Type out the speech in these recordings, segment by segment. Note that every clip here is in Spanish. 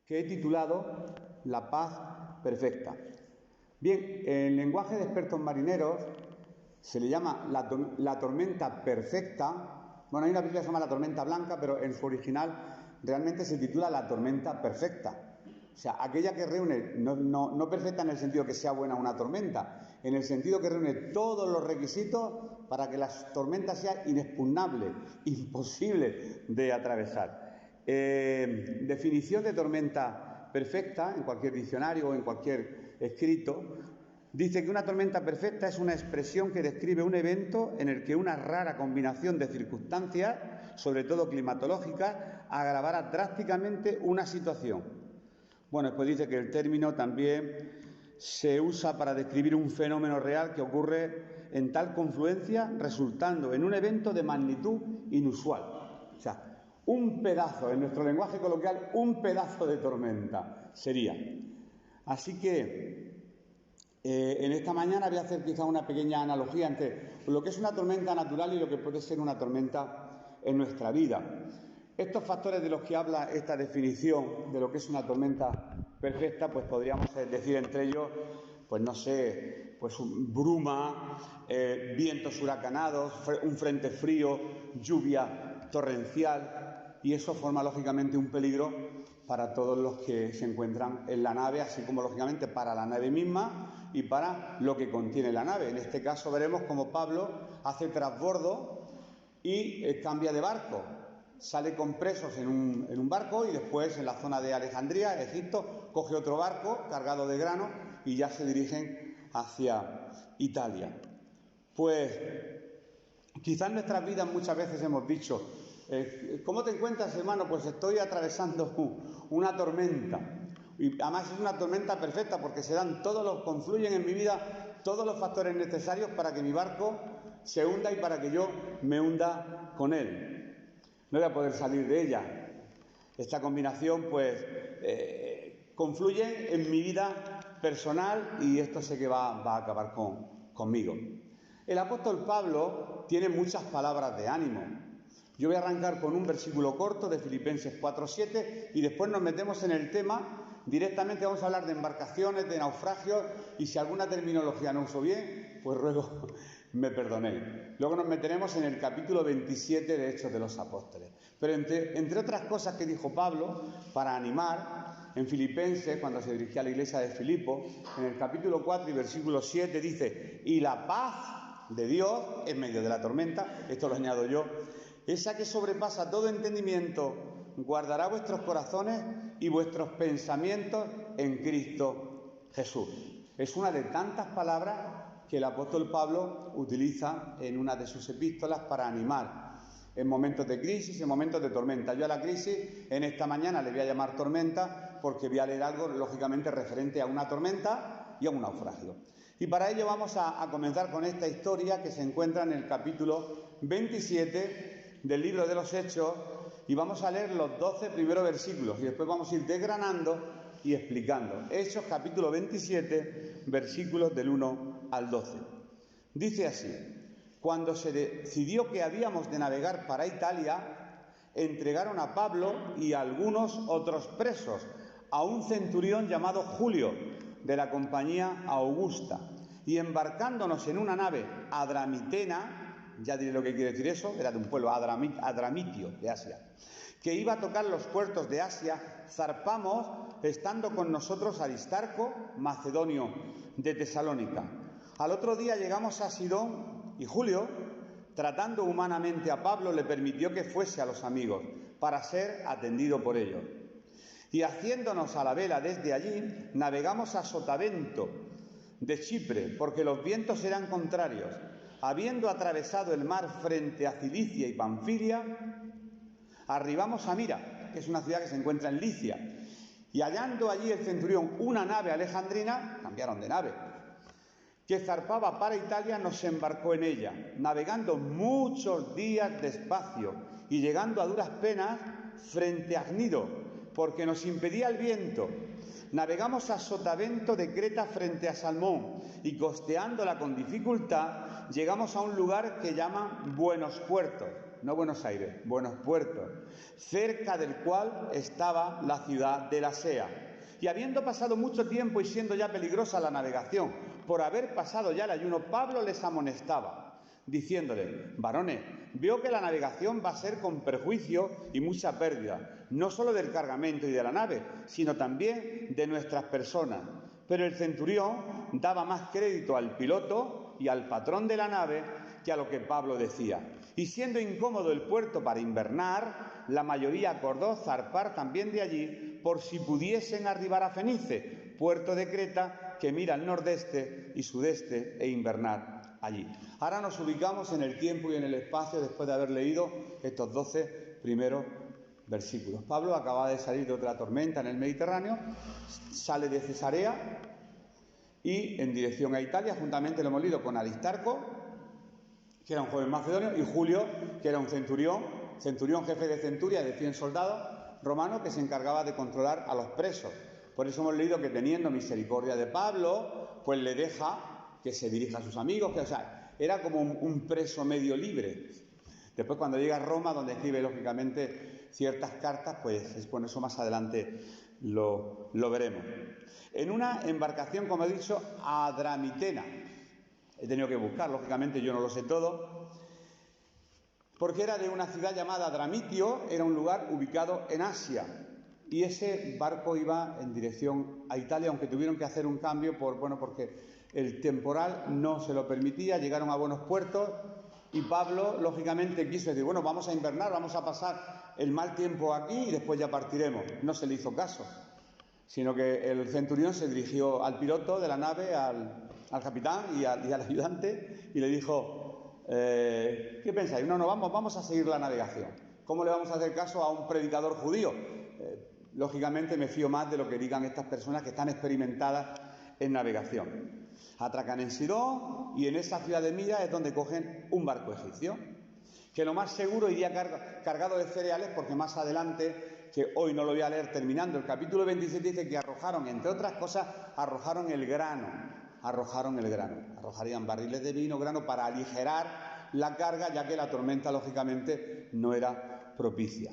que he titulado La paz perfecta. Bien, en lenguaje de expertos marineros se le llama la tormenta perfecta. Bueno, hay una película que se llama La tormenta blanca, pero en su original realmente se titula La tormenta perfecta. O sea, aquella que reúne, no perfecta en el sentido que sea buena una tormenta, en el sentido que reúne todos los requisitos para que la tormenta sea inexpugnable, imposible de atravesar. Definición de tormenta perfecta, en cualquier diccionario o en cualquier escrito, dice que una tormenta perfecta es una expresión que describe un evento en el que una rara combinación de circunstancias, sobre todo climatológicas, agravara drásticamente una situación. Bueno, después dice que el término también se usa para describir un fenómeno real que ocurre en tal confluencia, resultando en un evento de magnitud inusual. O sea, un pedazo, en nuestro lenguaje coloquial, un pedazo de tormenta sería. Así que en esta mañana voy a hacer quizá una pequeña analogía entre lo que es una tormenta natural y lo que puede ser una tormenta en nuestra vida. Estos factores de los que habla esta definición de lo que es una tormenta perfecta, pues podríamos decir entre ellos, pues no sé, pues bruma, vientos huracanados, un frente frío, lluvia torrencial, y eso forma lógicamente un peligro para todos los que se encuentran en la nave, así como lógicamente para la nave misma y para lo que contiene la nave. En este caso veremos cómo Pablo hace transbordo y cambia de barco. Sale con presos en un barco y después en la zona de Alejandría, Egipto, coge otro barco cargado de grano y ya se dirigen hacia Italia. Pues quizás en nuestras vidas muchas veces hemos dicho, ¿cómo te encuentras, hermano? Pues estoy atravesando una tormenta. Y además es una tormenta perfecta porque confluyen en mi vida todos los factores necesarios para que mi barco se hunda y para que yo me hunda con él. No voy a poder salir de ella. Esta combinación, pues, confluye en mi vida personal y esto sé que va a acabar conmigo. El apóstol Pablo tiene muchas palabras de ánimo. Yo voy a arrancar con un versículo corto de Filipenses 4:7 y después nos metemos en el tema. Directamente vamos a hablar de embarcaciones, de naufragios, y si alguna terminología no uso bien, pues ruego me perdonéis. Luego nos meteremos en el capítulo 27 de Hechos de los Apóstoles. Pero entre otras cosas que dijo Pablo para animar, en Filipenses, cuando se dirigía a la iglesia de Filipo, en el capítulo 4 y versículo 7 dice: y la paz de Dios en medio de la tormenta, esto lo añado yo, esa que sobrepasa todo entendimiento, guardará vuestros corazones y vuestros pensamientos en Cristo Jesús. Es una de tantas palabras que el apóstol Pablo utiliza en una de sus epístolas para animar en momentos de crisis, en momentos de tormenta. Yo a la crisis en esta mañana le voy a llamar tormenta porque voy a leer algo lógicamente referente a una tormenta y a un naufragio. Y para ello vamos a comenzar con esta historia que se encuentra en el capítulo 27 del libro de los Hechos, y vamos a leer los 12 primeros versículos y después vamos a ir desgranando y explicando. Hechos capítulo 27, versículos del 1 al 12. Dice así: cuando se decidió que habíamos de navegar para Italia, entregaron a Pablo y a algunos otros presos a un centurión llamado Julio, de la compañía Augusta, y embarcándonos en una nave adramitena, ya diré lo que quiere decir eso, era de un pueblo adramitio de Asia, que iba a tocar los puertos de Asia, zarpamos, estando con nosotros Aristarco, macedonio de Tesalónica. Al otro día llegamos a Sidón y Julio, tratando humanamente a Pablo, le permitió que fuese a los amigos para ser atendido por ellos. Y haciéndonos a la vela desde allí, navegamos a Sotavento de Chipre, porque los vientos eran contrarios. Habiendo atravesado el mar frente a Cilicia y Panfilia, arribamos a Mira, que es una ciudad que se encuentra en Licia, y hallando allí el centurión una nave alejandrina, cambiaron de nave, que zarpaba para Italia, nos embarcó en ella, navegando muchos días despacio y llegando a duras penas frente a Gnido, porque nos impedía el viento. Navegamos a Sotavento de Creta frente a Salmón y costeándola con dificultad llegamos a un lugar que llaman Buenos Puertos. no Buenos Aires, Buenos Puertos, cerca del cual estaba la ciudad de Lasea. Y habiendo pasado mucho tiempo y siendo ya peligrosa la navegación, por haber pasado ya el ayuno, Pablo les amonestaba, diciéndole: varones, veo que la navegación va a ser con perjuicio y mucha pérdida, no solo del cargamento y de la nave, sino también de nuestras personas. Pero el centurión daba más crédito al piloto y al patrón de la nave que a lo que Pablo decía. Y siendo incómodo el puerto para invernar, la mayoría acordó zarpar también de allí por si pudiesen arribar a Fenice, puerto de Creta que mira al nordeste y sudeste, e invernar allí. Ahora nos ubicamos en el tiempo y en el espacio después de haber leído estos 12 primeros versículos. Pablo acaba de salir de otra tormenta en el Mediterráneo, sale de Cesarea y en dirección a Italia, juntamente lo hemos leído con Aristarco, que era un joven macedonio, y Julio, que era un centurión jefe de centuria de 100 soldados romanos, que se encargaba de controlar a los presos. Por eso hemos leído que, teniendo misericordia de Pablo, pues le deja que se dirija a sus amigos, era como un preso medio libre. Después, cuando llega a Roma, donde escribe lógicamente ciertas cartas, pues bueno, eso más adelante lo veremos. En una embarcación, como he dicho, adramitena. He tenido que buscar, lógicamente yo no lo sé todo, porque era de una ciudad llamada Adramitio, era un lugar ubicado en Asia, y ese barco iba en dirección a Italia, aunque tuvieron que hacer un cambio porque el temporal no se lo permitía. Llegaron a buenos puertos y Pablo lógicamente quiso decir: bueno, vamos a invernar, vamos a pasar el mal tiempo aquí y después ya partiremos. No se le hizo caso, sino que el centurión se dirigió al piloto de la nave, al capitán y al ayudante, y le dijo: ¿qué pensáis? No, vamos a seguir la navegación. ¿Cómo le vamos a hacer caso a un predicador judío? Lógicamente me fío más de lo que digan estas personas que están experimentadas en navegación. Atracan en Sidón y en esa ciudad de Mira es donde cogen un barco egipcio, que lo más seguro iría cargado de cereales, porque más adelante, que hoy no lo voy a leer terminando, el capítulo 27 dice que arrojaron, entre otras cosas, el grano. Arrojarían barriles de vino, grano, para aligerar la carga, ya que la tormenta lógicamente no era propicia.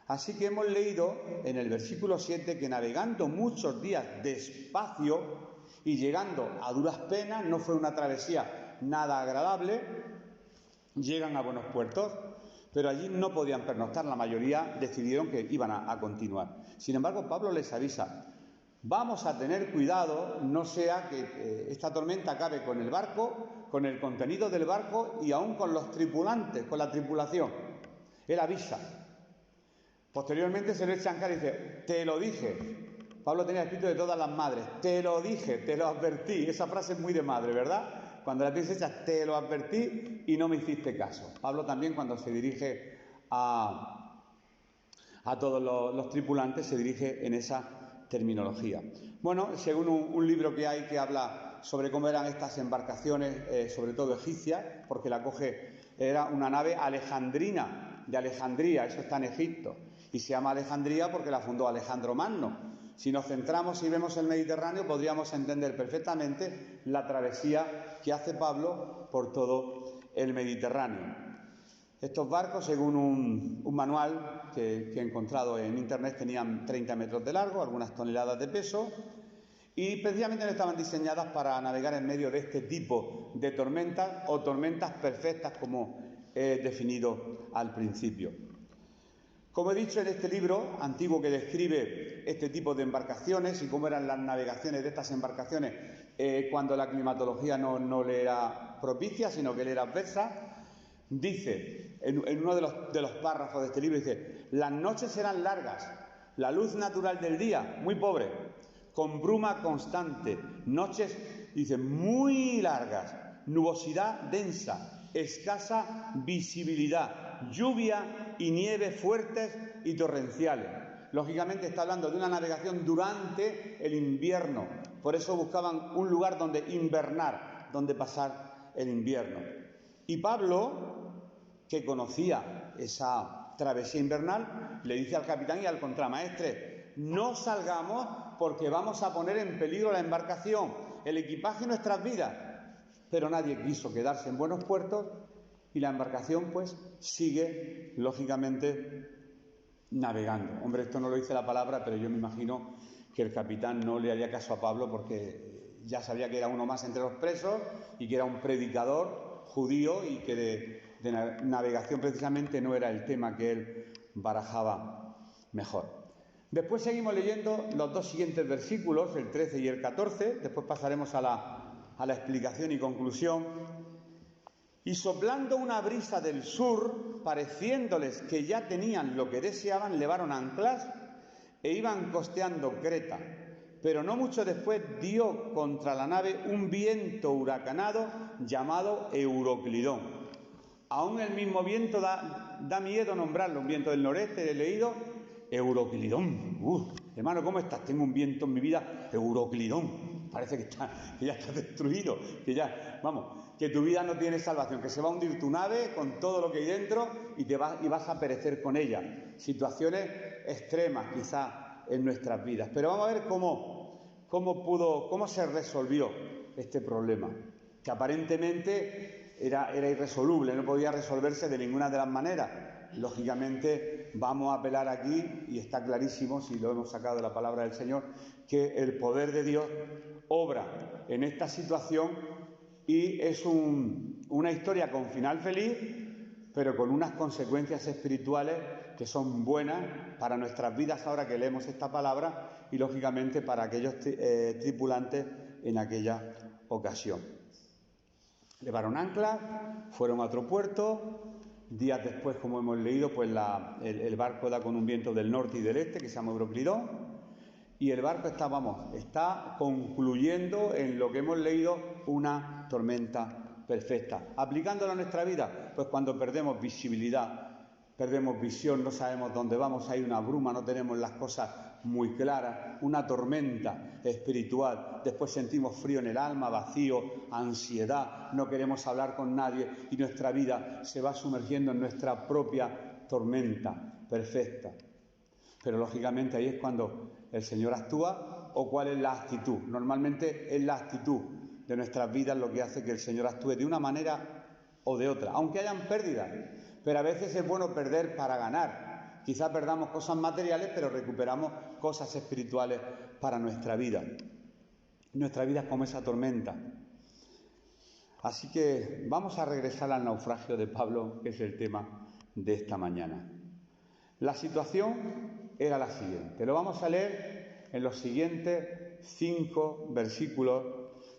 Así que hemos leído en el versículo 7 que, navegando muchos días despacio y llegando a duras penas, no fue una travesía nada agradable, llegan a buenos puertos, pero allí no podían pernoctar. La mayoría decidieron que iban a continuar. Sin embargo, Pablo les avisa: vamos a tener cuidado, no sea que esta tormenta acabe con el barco, con el contenido del barco y aún con los tripulantes, con la tripulación. Él avisa. Posteriormente se le echa en cara y dice: te lo dije. Pablo tenía el espíritu de todas las madres. Te lo dije, te lo advertí. Esa frase es muy de madre, ¿verdad? Cuando la tienes hecha: te lo advertí y no me hiciste caso. Pablo también, cuando se dirige a todos los tripulantes, se dirige en esa terminología. Bueno, según un libro que hay que habla sobre cómo eran estas embarcaciones, sobre todo egipcias, porque era una nave alejandrina, de Alejandría, eso está en Egipto, y se llama Alejandría porque la fundó Alejandro Magno. Si nos centramos y vemos el Mediterráneo, podríamos entender perfectamente la travesía que hace Pablo por todo el Mediterráneo. Estos barcos, según un manual que he encontrado en internet, tenían 30 metros de largo, algunas toneladas de peso, y precisamente no estaban diseñadas para navegar en medio de este tipo de tormentas, o tormentas perfectas, como he definido al principio. Como he dicho, en este libro antiguo que describe este tipo de embarcaciones y cómo eran las navegaciones de estas embarcaciones cuando la climatología no le era propicia, sino que le era adversa, dice, en uno de los párrafos de este libro, dice: las noches eran largas, la luz natural del día muy pobre, con bruma constante, noches, dice, muy largas, nubosidad densa, escasa visibilidad, lluvia y nieve fuertes y torrenciales. Lógicamente está hablando de una navegación durante el invierno, por eso buscaban un lugar donde invernar, donde pasar el invierno. Y Pablo, que conocía esa travesía invernal, le dice al capitán y al contramaestre: no salgamos porque vamos a poner en peligro la embarcación, el equipaje y nuestras vidas. Pero nadie quiso quedarse en buenos puertos y la embarcación pues sigue, lógicamente, navegando. Hombre, esto no lo dice la palabra, pero yo me imagino que el capitán no le haría caso a Pablo porque ya sabía que era uno más entre los presos y que era un predicador judío y que de navegación precisamente no era el tema que él barajaba mejor. Después seguimos leyendo los dos siguientes versículos, el 13 y el 14, después pasaremos a la explicación y conclusión. Y soplando una brisa del sur, pareciéndoles que ya tenían lo que deseaban, levaron anclas e iban costeando Creta. Pero no mucho después dio contra la nave un viento huracanado llamado Euroclidón. Aún el mismo viento da miedo nombrarlo, un viento del noreste, he leído, Euroclidón. Hermano, ¿cómo estás? Tengo un viento en mi vida, Euroclidón. Parece que ya está destruido, que tu vida no tiene salvación, que se va a hundir tu nave con todo lo que hay dentro y vas a perecer con ella. Situaciones extremas quizá en nuestras vidas. Pero vamos a ver cómo se resolvió este problema, que aparentemente era irresoluble, no podía resolverse de ninguna de las maneras. Lógicamente vamos a apelar aquí, y está clarísimo, si lo hemos sacado de la palabra del Señor, que el poder de Dios obra en esta situación y es una historia con final feliz, pero con unas consecuencias espirituales que son buenas para nuestras vidas ahora que leemos esta palabra y lógicamente para aquellos tripulantes en aquella ocasión. Levaron anclas, fueron a otro puerto. Días después, como hemos leído, pues el barco da con un viento del norte y del este que se llama Euroclidón. Y el barco está concluyendo en lo que hemos leído una tormenta perfecta. ¿Aplicándolo a nuestra vida? Pues cuando perdemos visibilidad, perdemos visión, no sabemos dónde vamos, hay una bruma, no tenemos las cosas muy claras, una tormenta espiritual, después sentimos frío en el alma, vacío, ansiedad, no queremos hablar con nadie y nuestra vida se va sumergiendo en nuestra propia tormenta perfecta. Pero lógicamente ahí es cuando el Señor actúa, o cuál es la actitud. Normalmente es la actitud de nuestras vidas lo que hace que el Señor actúe de una manera o de otra, aunque hayan pérdidas. Pero a veces es bueno perder para ganar. Quizá perdamos cosas materiales, pero recuperamos cosas espirituales para nuestra vida. Nuestra vida es como esa tormenta. Así que vamos a regresar al naufragio de Pablo, que es el tema de esta mañana. La situación era la siguiente. Lo vamos a leer en los siguientes 5 versículos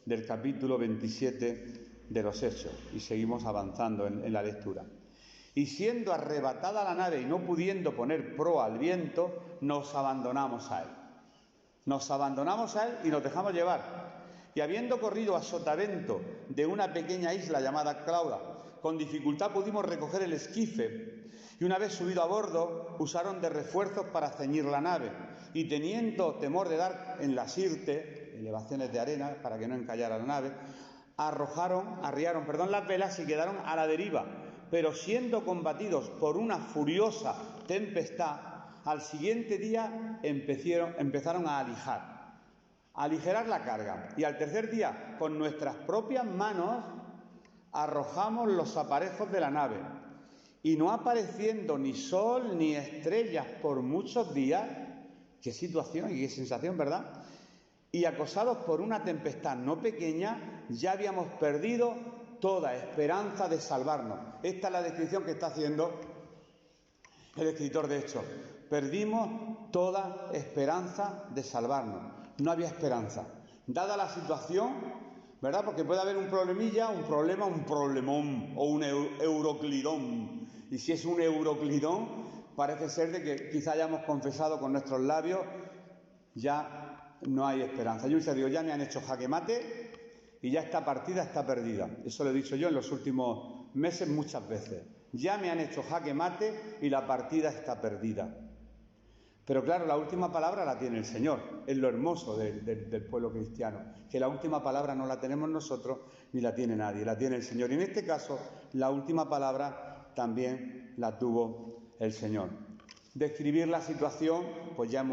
del capítulo 27 de los Hechos. Y seguimos avanzando en la lectura. Y siendo arrebatada la nave y no pudiendo poner proa al viento, nos abandonamos a él. Nos abandonamos a él y nos dejamos llevar. Y habiendo corrido a sotavento de una pequeña isla llamada Clauda, con dificultad pudimos recoger el esquife. Y una vez subido a bordo, usaron de refuerzos para ceñir la nave. Y teniendo temor de dar en la sirte, elevaciones de arena para que no encallara la nave, arriaron las velas y quedaron a la deriva. Pero siendo combatidos por una furiosa tempestad, al siguiente día empezaron a aligerar la carga. Y al tercer día, con nuestras propias manos, arrojamos los aparejos de la nave. Y no apareciendo ni sol ni estrellas por muchos días, qué situación y qué sensación, ¿verdad? Y acosados por una tempestad no pequeña, ya habíamos perdido toda esperanza de salvarnos. Esta es la descripción que está haciendo el escritor de Hechos. Perdimos toda esperanza de salvarnos. No había esperanza. Dada la situación, ¿verdad? Porque puede haber un problemilla, un problemón o un euroclidón. Y si es un euroclidón, parece ser de que quizá hayamos confesado con nuestros labios, ya no hay esperanza. Yo digo, ya me han hecho jaque mate y ya esta partida está perdida. Eso lo he dicho yo en los últimos meses muchas veces. Ya me han hecho jaque mate y la partida está perdida. Pero claro, la última palabra la tiene el Señor. Es lo hermoso del pueblo cristiano, que la última palabra no la tenemos nosotros ni la tiene nadie, la tiene el Señor. Y en este caso, la última palabra también la tuvo el Señor. Describir la situación, pues ya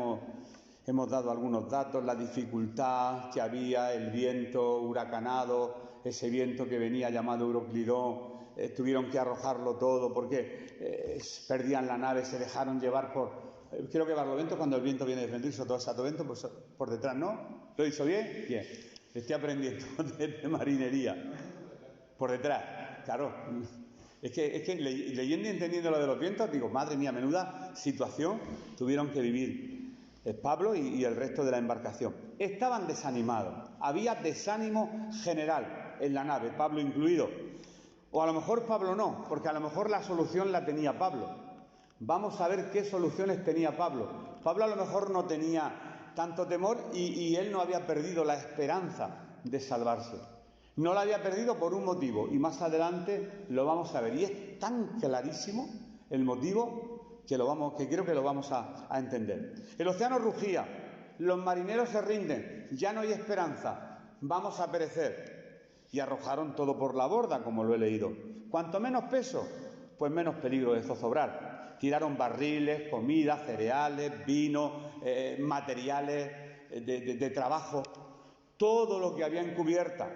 hemos dado algunos datos, la dificultad que había, el viento huracanado, ese viento que venía llamado Euroclidón, tuvieron que arrojarlo todo porque perdían la nave, se dejaron llevar por... Creo que Barlovento, cuando el viento viene de frente y todo Sotavento, pues por detrás, ¿no? ¿Lo he dicho bien? Bien. Estoy aprendiendo de marinería. Por detrás, claro. Es que leyendo y entendiendo lo de los vientos, digo, madre mía, menuda situación tuvieron que vivir Pablo y el resto de la embarcación. Estaban desanimados, había desánimo general en la nave, Pablo incluido. O a lo mejor Pablo no, porque a lo mejor la solución la tenía Pablo. Vamos a ver qué soluciones tenía Pablo. Pablo a lo mejor no tenía tanto temor y él no había perdido la esperanza de salvarse. No la había perdido por un motivo y más adelante lo vamos a ver. Y es tan clarísimo el motivo que creo que lo vamos a entender. El océano rugía, los marineros se rinden, ya no hay esperanza, vamos a perecer. Y arrojaron todo por la borda, como lo he leído. Cuanto menos peso, pues menos peligro de zozobrar. Tiraron barriles, comida, cereales, vino, materiales de trabajo, todo lo que había en cubierta.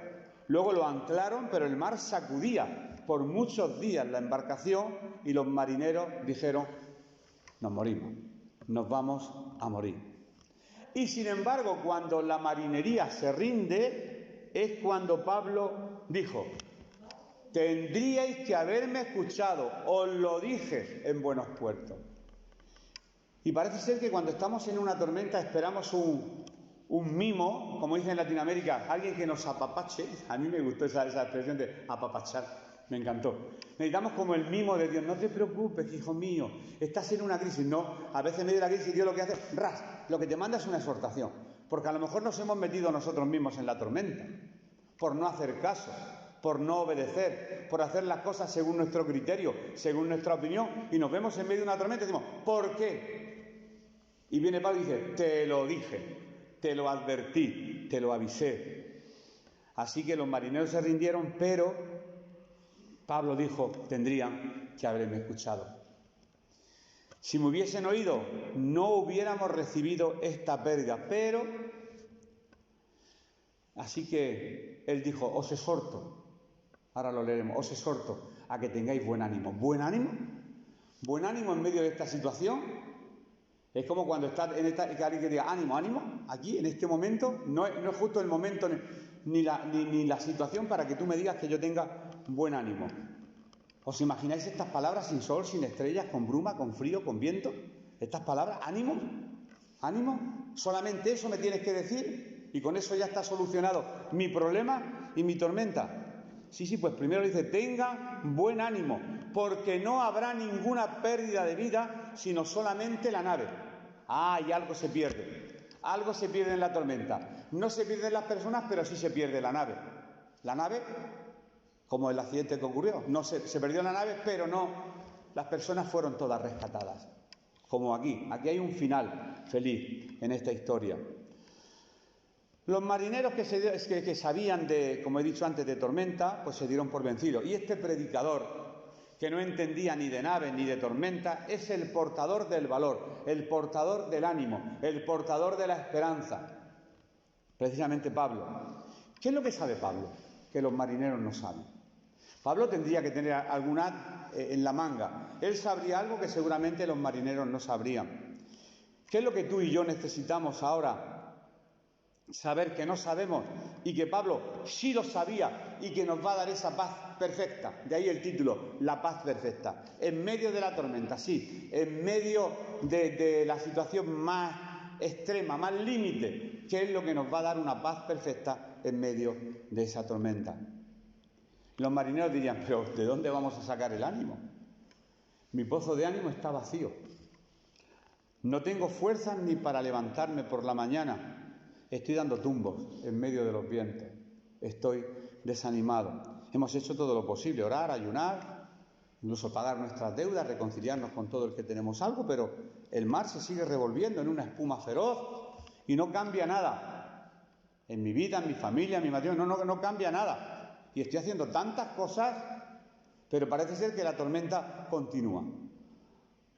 Luego lo anclaron, pero el mar sacudía por muchos días la embarcación y los marineros dijeron, nos morimos, nos vamos a morir. Y sin embargo, cuando la marinería se rinde, es cuando Pablo dijo, tendríais que haberme escuchado, os lo dije en buenos puertos. Y parece ser que cuando estamos en una tormenta esperamos un mimo, como dicen en Latinoamérica, alguien que nos apapache. A mí me gustó esa expresión de apapachar, me encantó. Necesitamos como el mimo de Dios, no te preocupes, hijo mío, estás en una crisis. No, a veces en medio de la crisis Dios lo que hace, lo que te manda es una exhortación, porque a lo mejor nos hemos metido nosotros mismos en la tormenta, por no hacer caso, por no obedecer, por hacer las cosas según nuestro criterio, según nuestra opinión, y nos vemos en medio de una tormenta y decimos, ¿por qué? Y viene Pablo y dice, te lo dije, te lo advertí, te lo avisé. Así que los marineros se rindieron, pero Pablo dijo, tendrían que haberme escuchado. Si me hubiesen oído, no hubiéramos recibido esta pérdida, pero... Así que él dijo, os exhorto, ahora lo leeremos, os exhorto a que tengáis buen ánimo. ¿Buen ánimo? ¿Buen ánimo en medio de esta situación? Es como cuando estás en que alguien que diga, ánimo, ánimo, aquí, en este momento, no es justo el momento ni la situación para que tú me digas que yo tenga buen ánimo. ¿Os imagináis estas palabras sin sol, sin estrellas, con bruma, con frío, con viento? Estas palabras, ánimo, ánimo, solamente eso me tienes que decir y con eso ya está solucionado mi problema y mi tormenta. Sí, pues primero dice, tenga buen ánimo, porque no habrá ninguna pérdida de vida, sino solamente la nave. Y algo se pierde en la tormenta. No se pierden las personas, pero sí se pierde la nave. La nave, como el accidente que ocurrió, no se perdió la nave, pero no, las personas fueron todas rescatadas. Como aquí hay un final feliz en esta historia. Los marineros que sabían como he dicho antes, de tormenta, pues se dieron por vencidos. Y este predicador, que no entendía ni de nave ni de tormenta, es el portador del valor, el portador del ánimo, el portador de la esperanza. Precisamente Pablo. ¿Qué es lo que sabe Pablo? Que los marineros no saben. Pablo tendría que tener alguna en la manga. Él sabría algo que seguramente los marineros no sabrían. ¿Qué es lo que tú y yo necesitamos ahora? Saber que no sabemos y que Pablo sí lo sabía y que nos va a dar esa paz perfecta. De ahí el título, la paz perfecta. En medio de la tormenta, sí, en medio de la situación más extrema, más límite, que es lo que nos va a dar una paz perfecta en medio de esa tormenta. Los marineros dirían, pero ¿de dónde vamos a sacar el ánimo? Mi pozo de ánimo está vacío. No tengo fuerzas ni para levantarme por la mañana. Estoy dando tumbos en medio de los vientos. Estoy desanimado. Hemos hecho todo lo posible, orar, ayunar, incluso pagar nuestras deudas, reconciliarnos con todo el que tenemos algo, pero el mar se sigue revolviendo en una espuma feroz y no cambia nada. En mi vida, en mi familia, en mi matrimonio, no cambia nada. Y estoy haciendo tantas cosas, pero parece ser que la tormenta continúa.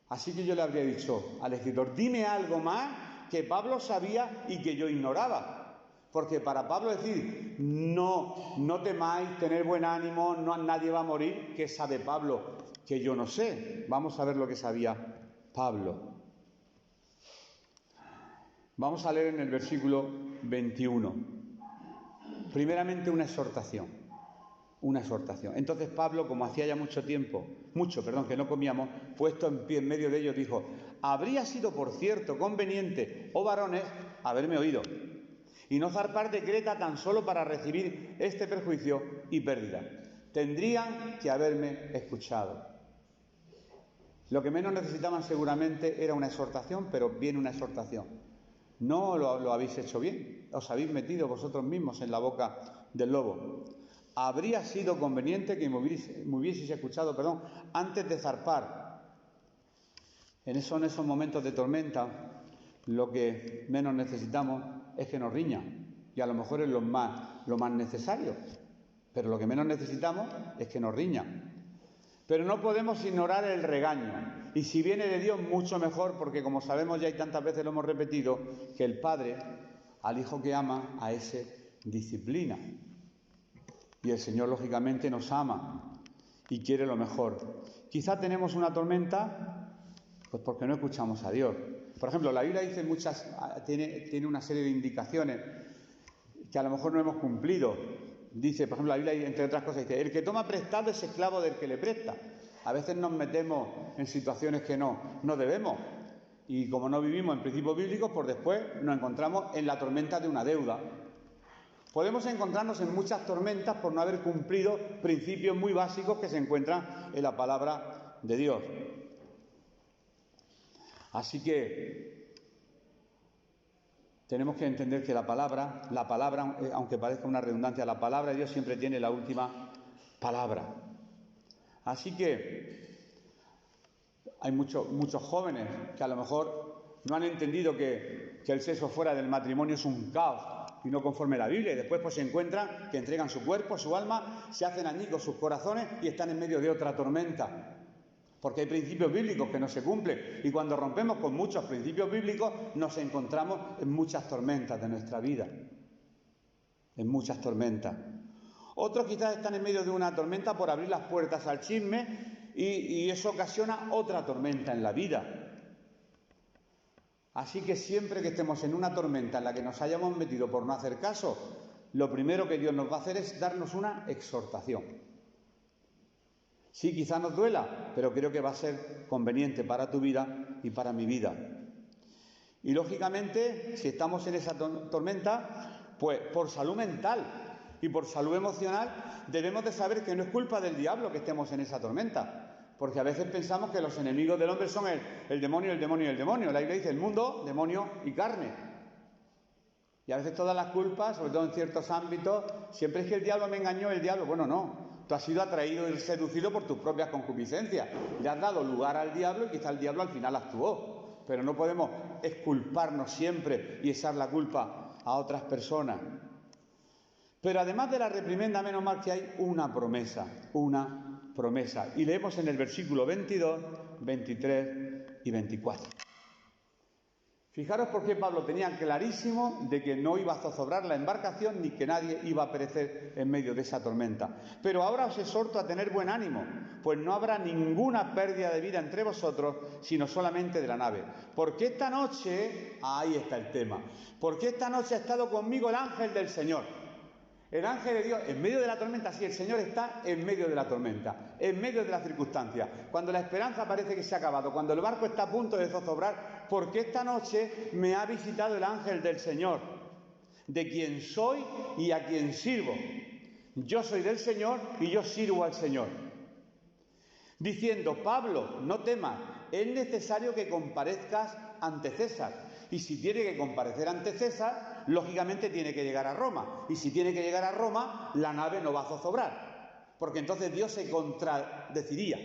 Así que yo le habría dicho al escritor, dime algo más que Pablo sabía y que yo ignoraba. Porque para Pablo decir, no temáis, tener buen ánimo, nadie va a morir, ¿qué sabe Pablo? Que yo no sé. Vamos a ver lo que sabía Pablo. Vamos a leer en el versículo 21. Primeramente una exhortación. Entonces Pablo, como hacía ya mucho que no comíamos, puesto en pie en medio de ellos, dijo: habría sido, por cierto, conveniente, oh varones, haberme oído, y no zarpar de Creta tan solo para recibir este perjuicio y pérdida. Tendrían que haberme escuchado. Lo que menos necesitaban seguramente era una exhortación, pero viene una exhortación. No lo habéis hecho bien, os habéis metido vosotros mismos en la boca del lobo. Habría sido conveniente que me hubieseis escuchado, antes de zarpar. En esos momentos de tormenta, lo que menos necesitamos es que nos riñan, y a lo mejor es lo más necesario, pero lo que menos necesitamos es que nos riñan. Pero no podemos ignorar el regaño, y si viene de Dios, mucho mejor, porque como sabemos ya y tantas veces lo hemos repetido, que el Padre, al Hijo que ama, a ese disciplina. Y el Señor, lógicamente, nos ama y quiere lo mejor. Quizá tenemos una tormenta, pues porque no escuchamos a Dios. Por ejemplo, la Biblia dice tiene una serie de indicaciones que a lo mejor no hemos cumplido. Dice, por ejemplo, la Biblia, entre otras cosas, dice: el que toma prestado es esclavo del que le presta. A veces nos metemos en situaciones que no debemos. Y como no vivimos en principios bíblicos, pues después nos encontramos en la tormenta de una deuda. Podemos encontrarnos en muchas tormentas por no haber cumplido principios muy básicos que se encuentran en la palabra de Dios. Así que tenemos que entender que la palabra, aunque parezca una redundancia, la palabra de Dios siempre tiene la última palabra. Así que hay muchos jóvenes que a lo mejor no han entendido que el sexo fuera del matrimonio es un caos y no conforme a la Biblia, y después pues se encuentran que entregan su cuerpo, su alma, se hacen añicos sus corazones y están en medio de otra tormenta. Porque hay principios bíblicos que no se cumplen, y cuando rompemos con muchos principios bíblicos nos encontramos en muchas tormentas de nuestra vida. En muchas tormentas. Otros quizás están en medio de una tormenta por abrir las puertas al chisme y eso ocasiona otra tormenta en la vida. Así que siempre que estemos en una tormenta en la que nos hayamos metido por no hacer caso, lo primero que Dios nos va a hacer es darnos una exhortación. Sí, quizá nos duela, pero creo que va a ser conveniente para tu vida y para mi vida. Y lógicamente, si estamos en esa tormenta, pues por salud mental y por salud emocional, debemos de saber que no es culpa del diablo que estemos en esa tormenta. Porque a veces pensamos que los enemigos del hombre son el demonio, el demonio y el demonio. La Biblia dice el mundo, demonio y carne. Y a veces todas las culpas, sobre todo en ciertos ámbitos, siempre es que el diablo me engañó, el diablo. Bueno, no. Tú has sido atraído y seducido por tus propias concupiscencias. Le has dado lugar al diablo y quizá el diablo al final actuó. Pero no podemos exculparnos siempre y echar la culpa a otras personas. Pero además de la reprimenda, menos mal que hay una promesa. Y leemos en el versículo 22, 23 y 24. Fijaros por qué Pablo tenía clarísimo de que no iba a zozobrar la embarcación ni que nadie iba a perecer en medio de esa tormenta. Pero ahora os exhorto a tener buen ánimo, pues no habrá ninguna pérdida de vida entre vosotros, sino solamente de la nave. Porque esta noche, ahí está el tema, porque esta noche ha estado conmigo el ángel del Señor. El ángel de Dios, en medio de la tormenta, sí, el Señor está en medio de la tormenta, en medio de las circunstancias. Cuando la esperanza parece que se ha acabado, cuando el barco está a punto de zozobrar, porque esta noche me ha visitado el ángel del Señor, de quien soy y a quien sirvo. Yo soy del Señor y yo sirvo al Señor. Diciendo: Pablo, no temas, es necesario que comparezcas ante César. Y si tiene que comparecer ante César, lógicamente tiene que llegar a Roma. Y si tiene que llegar a Roma, la nave no va a zozobrar, porque entonces Dios se contradeciría.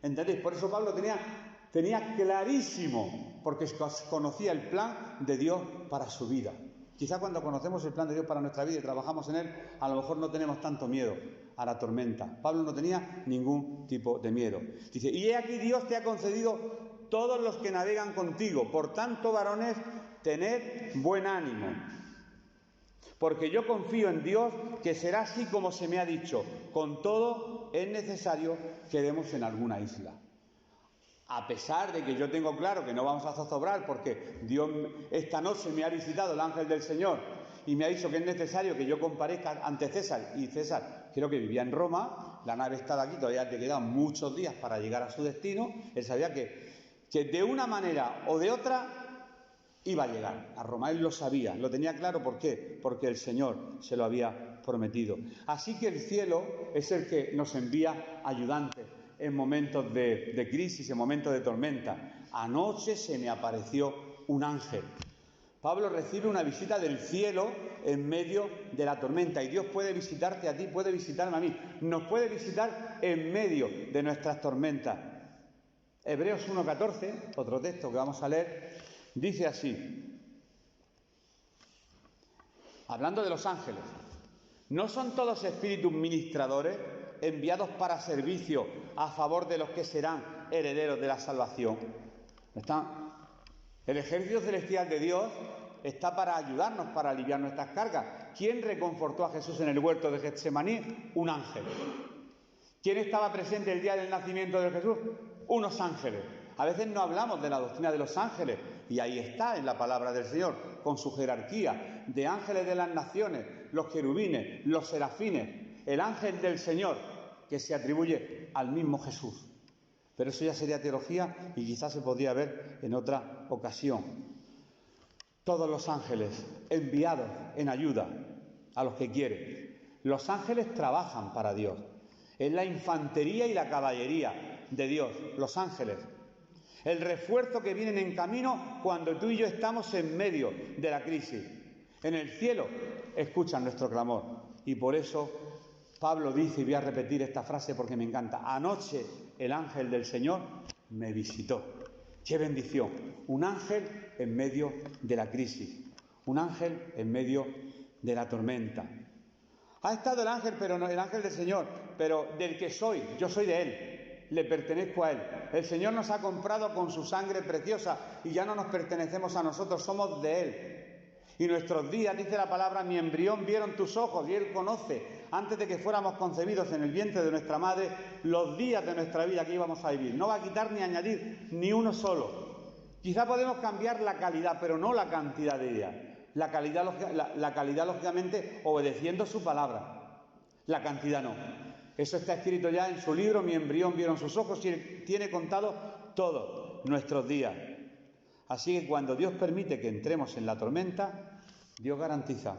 ¿Entendéis? Por eso Pablo tenía clarísimo, porque conocía el plan de Dios para su vida. Quizá cuando conocemos el plan de Dios para nuestra vida y trabajamos en él, a lo mejor no tenemos tanto miedo a la tormenta. Pablo no tenía ningún tipo de miedo. Dice: y he aquí Dios te ha concedido todos los que navegan contigo. Por tanto, varones, tened buen ánimo. porque yo confío en Dios que será así como se me ha dicho. Con todo, es necesario que demos en alguna isla. A pesar de que yo tengo claro que no vamos a zozobrar, porque Dios esta noche me ha visitado el ángel del Señor y me ha dicho que es necesario que yo comparezca ante César, y César creo que vivía en Roma, la nave estaba aquí, todavía le quedaban muchos días para llegar a su destino. Él sabía que de una manera o de otra iba a llegar a Roma. Él lo sabía, lo tenía claro. ¿Por qué? Porque el Señor se lo había prometido. Así que el cielo es el que nos envía ayudantes en momentos de crisis, en momentos de tormenta. Anoche se me apareció un ángel. Pablo recibe una visita del cielo en medio de la tormenta, y Dios puede visitarte a ti, puede visitarme a mí, nos puede visitar en medio de nuestras tormentas. Hebreos 1:14, otro texto que vamos a leer, dice así, hablando de los ángeles: ¿no son todos espíritus ministradores enviados para servicio a favor de los que serán herederos de la salvación? El ejército celestial de Dios está para ayudarnos, para aliviar nuestras cargas. ¿Quién reconfortó a Jesús en el huerto de Getsemaní? Un ángel. ¿Quién estaba presente el día del nacimiento de Jesús? Unos ángeles. A veces no hablamos de la doctrina de los ángeles, y ahí está en la palabra del Señor, con su jerarquía de ángeles de las naciones, los querubines, los serafines, el ángel del Señor, que se atribuye al mismo Jesús. Pero eso ya sería teología y quizás se podría ver en otra ocasión. Todos los ángeles enviados en ayuda a los que quiere. Los ángeles trabajan para Dios. Es la infantería y la caballería de Dios, los ángeles. El refuerzo que vienen en camino cuando tú y yo estamos en medio de la crisis. En el cielo escuchan nuestro clamor. Y por eso Pablo dice, y voy a repetir esta frase porque me encanta: anoche el ángel del Señor me visitó. ¡Qué bendición! Un ángel en medio de la crisis, un ángel en medio de la tormenta. Ha estado el ángel, pero no el ángel del Señor, pero del que soy, yo soy de Él, le pertenezco a Él. El Señor nos ha comprado con su sangre preciosa y ya no nos pertenecemos a nosotros, somos de Él. Y nuestros días, dice la palabra, mi embrión vieron tus ojos, y Él conoce, antes de que fuéramos concebidos en el vientre de nuestra madre, los días de nuestra vida que íbamos a vivir. No va a quitar ni añadir ni uno solo. Quizá podemos cambiar la calidad, pero no la cantidad de días. La calidad, lógicamente, obedeciendo su palabra. La cantidad no. Eso está escrito ya en su libro, mi embrión vieron sus ojos, y Él tiene contado todos nuestros días. Así que cuando Dios permite que entremos en la tormenta, Dios garantiza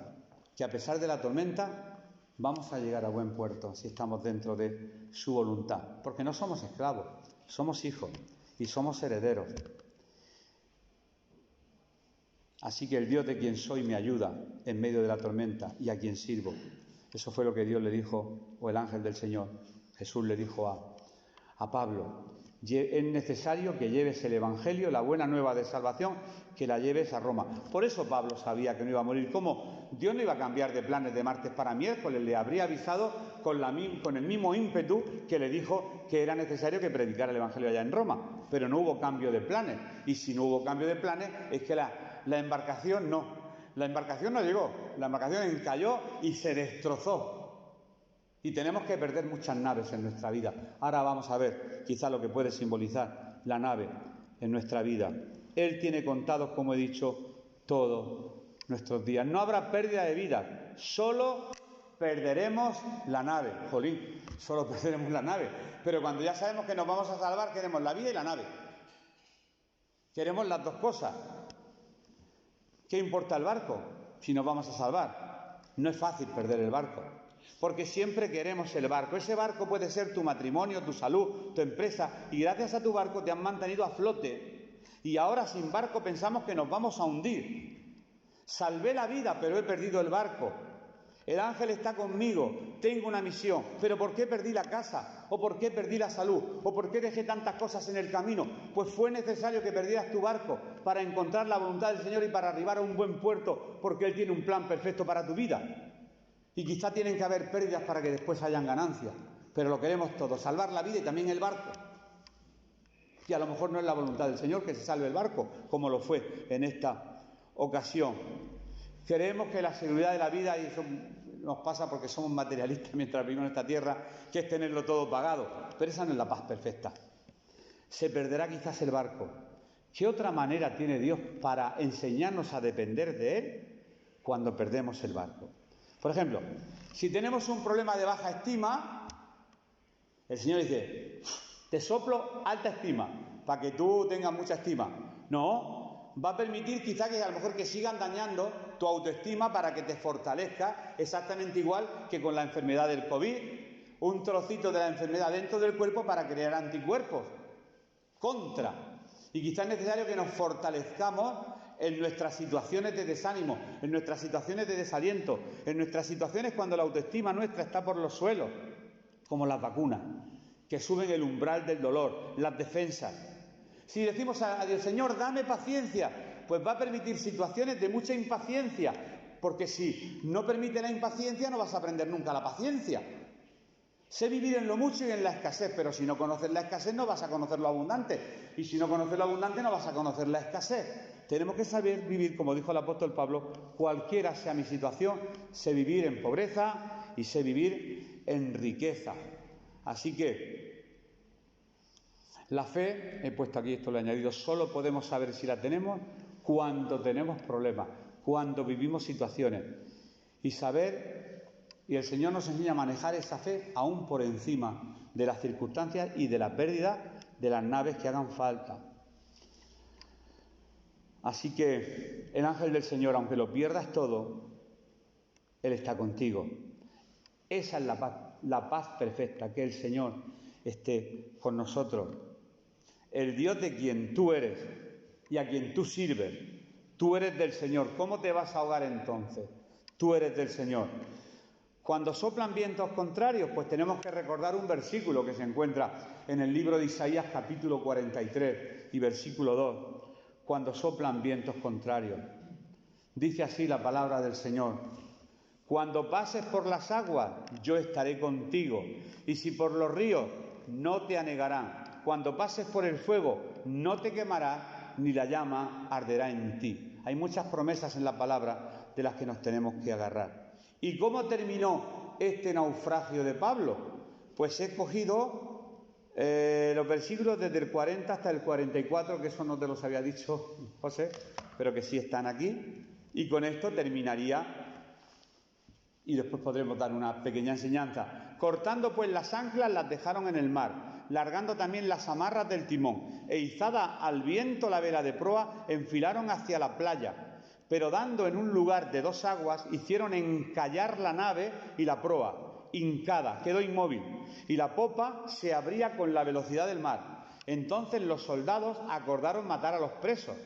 que a pesar de la tormenta vamos a llegar a buen puerto si estamos dentro de su voluntad. Porque no somos esclavos, somos hijos y somos herederos. Así que el Dios de quien soy me ayuda en medio de la tormenta y a quien sirvo. Eso fue lo que Dios le dijo, o el ángel del Señor, Jesús le dijo a Pablo: es necesario que lleves el Evangelio, la buena nueva de salvación, que la lleves a Roma. Por eso Pablo sabía que no iba a morir. ¿Cómo? Dios no iba a cambiar de planes de martes para miércoles, le habría avisado con el mismo ímpetu que le dijo que era necesario que predicara el Evangelio allá en Roma. Pero no hubo cambio de planes, y si no hubo cambio de planes es que la embarcación no. La embarcación no llegó, la embarcación encalló y se destrozó. Y tenemos que perder muchas naves en nuestra vida. Ahora vamos a ver quizá lo que puede simbolizar la nave en nuestra vida. Él tiene contados, como he dicho, todos nuestros días. No habrá pérdida de vida, solo perderemos la nave. Jolín, solo perderemos la nave. Pero cuando ya sabemos que nos vamos a salvar, queremos la vida y la nave. Queremos las dos cosas. ¿Qué importa el barco si nos vamos a salvar? No es fácil perder el barco, porque siempre queremos el barco. Ese barco puede ser tu matrimonio, tu salud, tu empresa, y gracias a tu barco te han mantenido a flote. Y ahora sin barco pensamos que nos vamos a hundir. Salvé la vida, pero he perdido el barco. El ángel está conmigo, tengo una misión, pero ¿por qué perdí la casa? ¿O por qué perdí la salud? ¿O por qué dejé tantas cosas en el camino? Pues fue necesario que perdieras tu barco para encontrar la voluntad del Señor y para arribar a un buen puerto, porque Él tiene un plan perfecto para tu vida. Y quizá tienen que haber pérdidas para que después hayan ganancias, pero lo queremos todo, salvar la vida y también el barco. Y a lo mejor no es la voluntad del Señor que se salve el barco, como lo fue en esta ocasión. Creemos que la seguridad de la vida, y eso nos pasa porque somos materialistas mientras vivimos en esta tierra, que es tenerlo todo pagado. Pero esa no es la paz perfecta. Se perderá quizás el barco. ¿Qué otra manera tiene Dios para enseñarnos a depender de Él cuando perdemos el barco? Por ejemplo, si tenemos un problema de baja estima, el Señor dice, te soplo alta estima, para que tú tengas mucha estima. No, va a permitir quizá que a lo mejor que sigan dañando tu autoestima para que te fortalezca, exactamente igual que con la enfermedad del COVID, un trocito de la enfermedad dentro del cuerpo para crear anticuerpos contra. Y quizás es necesario que nos fortalezcamos en nuestras situaciones de desánimo, en nuestras situaciones de desaliento, en nuestras situaciones cuando la autoestima nuestra está por los suelos, como las vacunas, que suben el umbral del dolor, las defensas. Si decimos a Dios, Señor, dame paciencia, pues va a permitir situaciones de mucha impaciencia, porque si no permite la impaciencia no vas a aprender nunca la paciencia. Sé vivir en lo mucho y en la escasez, pero si no conoces la escasez no vas a conocer lo abundante. Y si no conoces lo abundante no vas a conocer la escasez. Tenemos que saber vivir, como dijo el apóstol Pablo, cualquiera sea mi situación, sé vivir en pobreza y sé vivir en riqueza. Así que la fe, he puesto aquí esto, lo he añadido, solo podemos saber si la tenemos cuando tenemos problemas, cuando vivimos situaciones. Y saber... Y el Señor nos enseña a manejar esa fe aún por encima de las circunstancias y de la pérdida de las naves que hagan falta. Así que el ángel del Señor, aunque lo pierdas todo, Él está contigo. Esa es la paz perfecta, que el Señor esté con nosotros. El Dios de quien tú eres y a quien tú sirves, tú eres del Señor. ¿Cómo te vas a ahogar entonces? Tú eres del Señor. Cuando soplan vientos contrarios, pues tenemos que recordar un versículo que se encuentra en el libro de Isaías capítulo 43 y versículo 2. Cuando soplan vientos contrarios. Dice así la palabra del Señor. Cuando pases por las aguas, yo estaré contigo, y si por los ríos, no te anegarán. Cuando pases por el fuego, no te quemará, ni la llama arderá en ti. Hay muchas promesas en la palabra de las que nos tenemos que agarrar. ¿Y cómo terminó este naufragio de Pablo? Pues he escogido los versículos desde el 40 hasta el 44, que eso no te los había dicho, José, pero que sí están aquí. Y con esto terminaría, y después podremos dar una pequeña enseñanza. Cortando pues las anclas, las dejaron en el mar, largando también las amarras del timón, e izada al viento la vela de proa, enfilaron hacia la playa. Pero dando en un lugar de 2 aguas, hicieron encallar la nave y la proa, hincada, quedó inmóvil, y la popa se abría con la velocidad del mar. Entonces los soldados acordaron matar a los presos,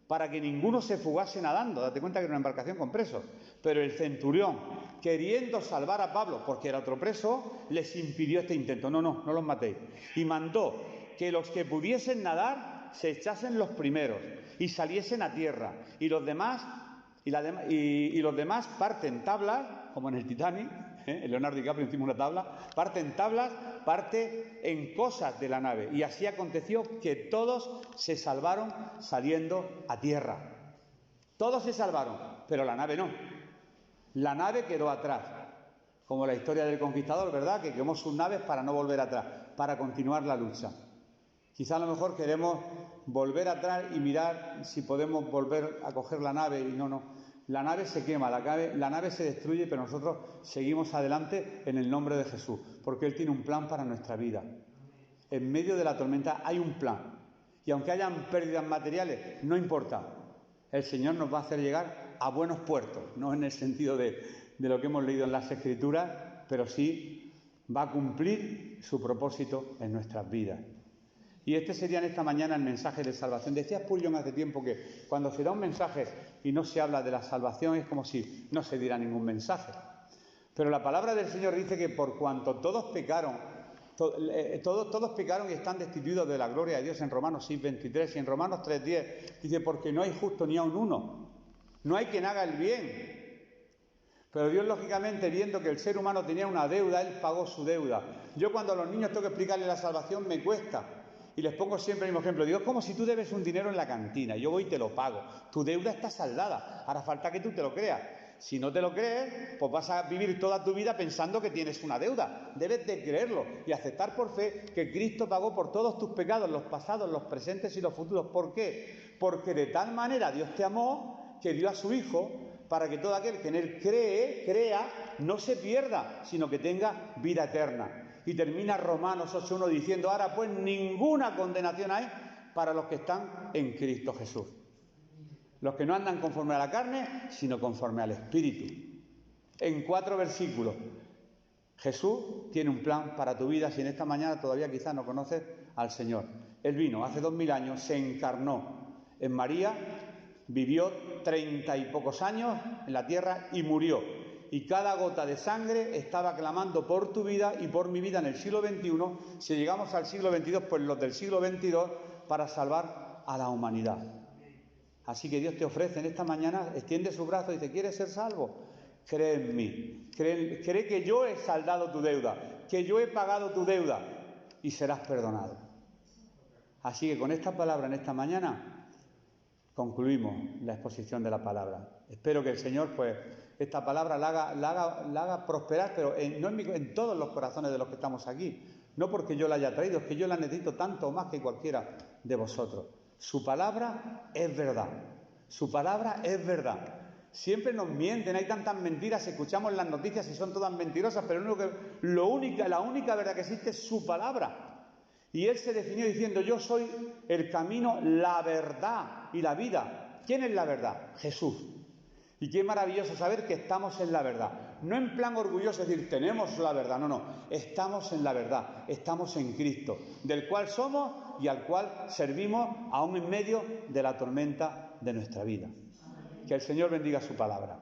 para que ninguno se fugase nadando. Date cuenta que era una embarcación con presos. Pero el centurión, queriendo salvar a Pablo, porque era otro preso, les impidió este intento. No los matéis. Y mandó que los que pudiesen nadar se echasen los primeros y saliesen a tierra, y los demás parten tablas, como en el Titanic, Leonardo DiCaprio encima de una tabla, parten tablas, parte en cosas de la nave, y así aconteció que todos se salvaron saliendo a tierra. Todos se salvaron, pero la nave no. La nave quedó atrás, como la historia del conquistador, ¿verdad?, que quemó sus naves para no volver atrás, para continuar la lucha. Quizá a lo mejor queremos volver atrás y mirar si podemos volver a coger la nave, y no. La nave se quema, la nave se destruye, pero nosotros seguimos adelante en el nombre de Jesús, porque Él tiene un plan para nuestra vida. En medio de la tormenta hay un plan, y aunque hayan pérdidas materiales, no importa. El Señor nos va a hacer llegar a buenos puertos, no en el sentido de lo que hemos leído en las Escrituras, pero sí va a cumplir su propósito en nuestras vidas. Y este sería en esta mañana el mensaje de salvación. Decía Spurgeon hace tiempo que cuando se da un mensaje y no se habla de la salvación es como si no se diera ningún mensaje. Pero la palabra del Señor dice que por cuanto todos pecaron, todos pecaron y están destituidos de la gloria de Dios en Romanos 6:23 y en Romanos 3:10 dice, porque no hay justo ni aun uno, no hay quien haga el bien. Pero Dios, lógicamente, viendo que el ser humano tenía una deuda, Él pagó su deuda. Yo cuando a los niños tengo que explicarles la salvación me cuesta. Y les pongo siempre el mismo ejemplo. Digo, es como si tú debes un dinero en la cantina. Yo voy y te lo pago. Tu deuda está saldada. Ahora falta que tú te lo creas. Si no te lo crees, pues vas a vivir toda tu vida pensando que tienes una deuda. Debes de creerlo y aceptar por fe que Cristo pagó por todos tus pecados, los pasados, los presentes y los futuros. ¿Por qué? Porque de tal manera Dios te amó que dio a su Hijo para que todo aquel que en Él crea, no se pierda, sino que tenga vida eterna. Y termina Romanos 8:1 diciendo, ahora pues ninguna condenación hay para los que están en Cristo Jesús. Los que no andan conforme a la carne, sino conforme al Espíritu. En 4 versículos. Jesús tiene un plan para tu vida si en esta mañana todavía quizás no conoces al Señor. Él vino hace 2000 años, se encarnó en María, vivió 30 y pocos años en la tierra y murió. Y cada gota de sangre estaba clamando por tu vida y por mi vida en el siglo XXI. Si llegamos al siglo XXII, pues los del siglo XXII, para salvar a la humanidad. Así que Dios te ofrece en esta mañana, extiende su brazo y dice, ¿quieres ser salvo? Cree en mí, cree que yo he saldado tu deuda, que yo he pagado tu deuda y serás perdonado. Así que con esta palabra en esta mañana concluimos la exposición de la palabra. Espero que el Señor, pues, esta palabra la haga prosperar, pero en todos los corazones de los que estamos aquí. No porque yo la haya traído, es que yo la necesito tanto o más que cualquiera de vosotros. Su palabra es verdad. Su palabra es verdad. Siempre nos mienten, hay tantas mentiras, escuchamos las noticias y son todas mentirosas, pero la única verdad que existe es su palabra. Y Él se definió diciendo, yo soy el camino, la verdad y la vida. ¿Quién es la verdad? Jesús. Y qué maravilloso saber que estamos en la verdad. No en plan orgulloso, es decir, tenemos la verdad, no, estamos en la verdad, estamos en Cristo, del cual somos y al cual servimos aún en medio de la tormenta de nuestra vida. Que el Señor bendiga su palabra.